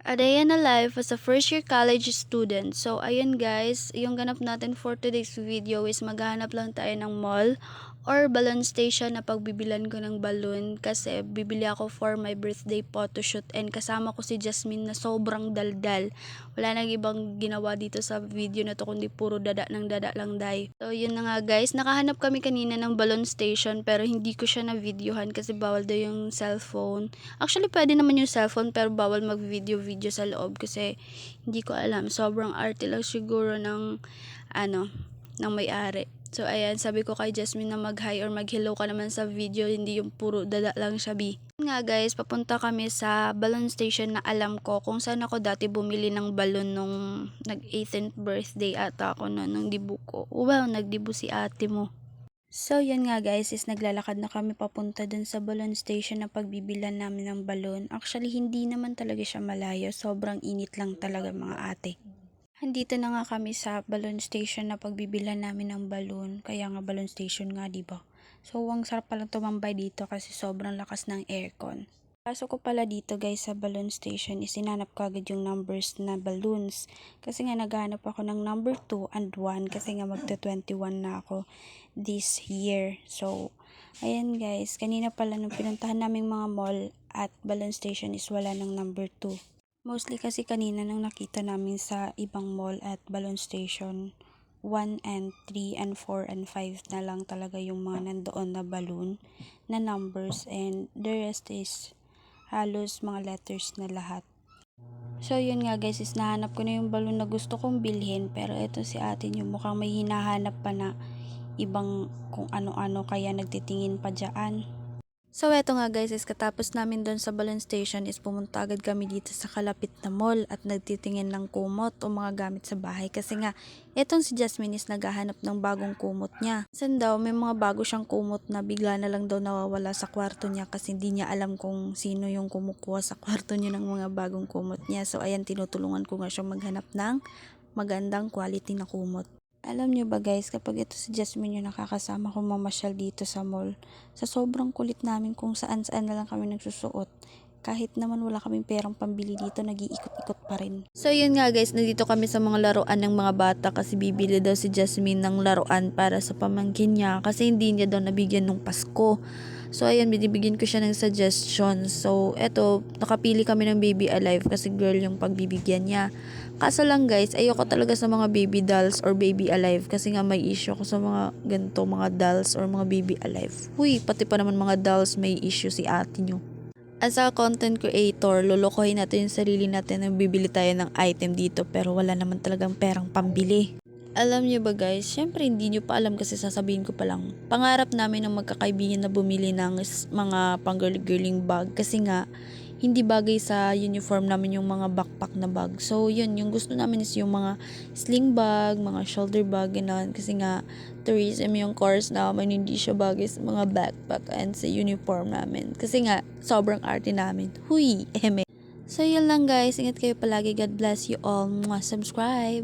A day in a life as a first year college student. So, ayun guys, yung ganap natin for today's video is maghahanap lang tayo ng mall or balloon station na pagbibilan ko ng balloon kasi bibili ako for my birthday photoshoot and kasama ko si Jasmine na sobrang daldal. Wala nang ibang ginawa dito sa video na to kundi puro dada ng dada lang day. So, yun na nga guys, nakahanap kami kanina ng balloon station pero hindi ko siya na videohan kasi bawal daw yung cellphone. Actually, pwede naman yung cellphone pero bawal mag-video sa loob kasi hindi ko alam. Sobrang arte lang siguro ng may-ari. So, ayan, sabi ko kay Jasmine na mag-hi or mag-hello ka naman sa video, hindi yung puro dada lang siya, bi. Nga guys, papunta kami sa balloon station na alam ko kung saan ako dati bumili ng balloon nung nag-18th birthday ata ako nung dibu ko. Wow, nagdibu si ate mo. So, yun nga guys, is naglalakad na kami papunta dun sa balloon station na pagbibilan namin ng balloon. Actually, hindi naman talaga siya malayo. Sobrang init lang talaga mga ate. Andito na nga kami sa balloon station na pagbibilan namin ng balloon. Kaya nga balloon station nga, diba? So, ang sarap palang tumambay dito kasi sobrang lakas ng aircon. Pasok ko pala dito guys sa balloon station is sinanap ko agad yung numbers na balloons. Kasi nga naghanap ako ng number 2 and 1 kasi nga magta 21 na ako this year. So, ayan guys, kanina pala nung pinuntahan naming mga mall at balloon station is wala ng number 2. Mostly kasi kanina nang nakita namin sa ibang mall at balloon station, 1 and 3 and 4 and 5 na lang talaga yung mga nandoon na balloon na numbers and the rest is halos mga letters na lahat. So yun nga guys, is nahanap ko na yung balloon na gusto kong bilhin pero ito si ate yung mukhang may hinahanap pa na ibang kung ano-ano kaya nagtitingin pa dyan. So eto nga guys, is katapos namin doon sa balloon station is pumunta agad kami dito sa kalapit na mall at nagtitingin ng kumot o mga gamit sa bahay kasi nga etong si Jasmine is naghahanap ng bagong kumot niya. Minsan daw may mga bago siyang kumot na bigla na lang daw nawawala sa kwarto niya kasi hindi niya alam kung sino yung kumukuha sa kwarto niya ng mga bagong kumot niya. So ayan, tinutulungan ko nga siyang maghanap ng magandang quality na kumot. Alam nyo ba guys, kapag ito si Jasmine yung nakakasama ko mamasyal dito sa mall, sa sobrang kulit namin kung saan-saan na lang kami nagsusuot, kahit naman wala kaming perang pambili dito, nag-iikot-ikot pa rin. So yun nga guys, nandito kami sa mga laruan ng mga bata kasi bibili daw si Jasmine ng laruan para sa pamangkin niya kasi hindi niya daw nabigyan nung Pasko. So ayan, binibigyan ko siya ng suggestions. So eto, nakapili kami ng Baby Alive kasi girl yung pagbibigyan niya. Kaso lang guys, ayoko talaga sa mga baby dolls or Baby Alive kasi nga may issue ako sa mga ganito, mga dolls or mga Baby Alive. Huy, pati pa naman mga dolls may issue si ate nyo. As a content creator, lulukohin natin yung sarili natin na bibili tayo ng item dito pero wala naman talagang perang pambili. Alam niyo ba guys, syempre hindi niyo pa alam kasi sasabihin ko pa lang. Pangarap namin ng magkakaibigan na bumili ng mga pang-girling bag kasi nga hindi bagay sa uniform namin yung mga backpack na bag. So yun, yung gusto namin is yung mga sling bag, mga shoulder bag, gano'n. Kasi nga tourism yung course namin, hindi siya bagay sa mga backpack and sa uniform namin. Kasi nga, sobrang arte namin. Huy, eme. So yun lang guys, ingat kayo palagi. God bless you all. Mwah, subscribe!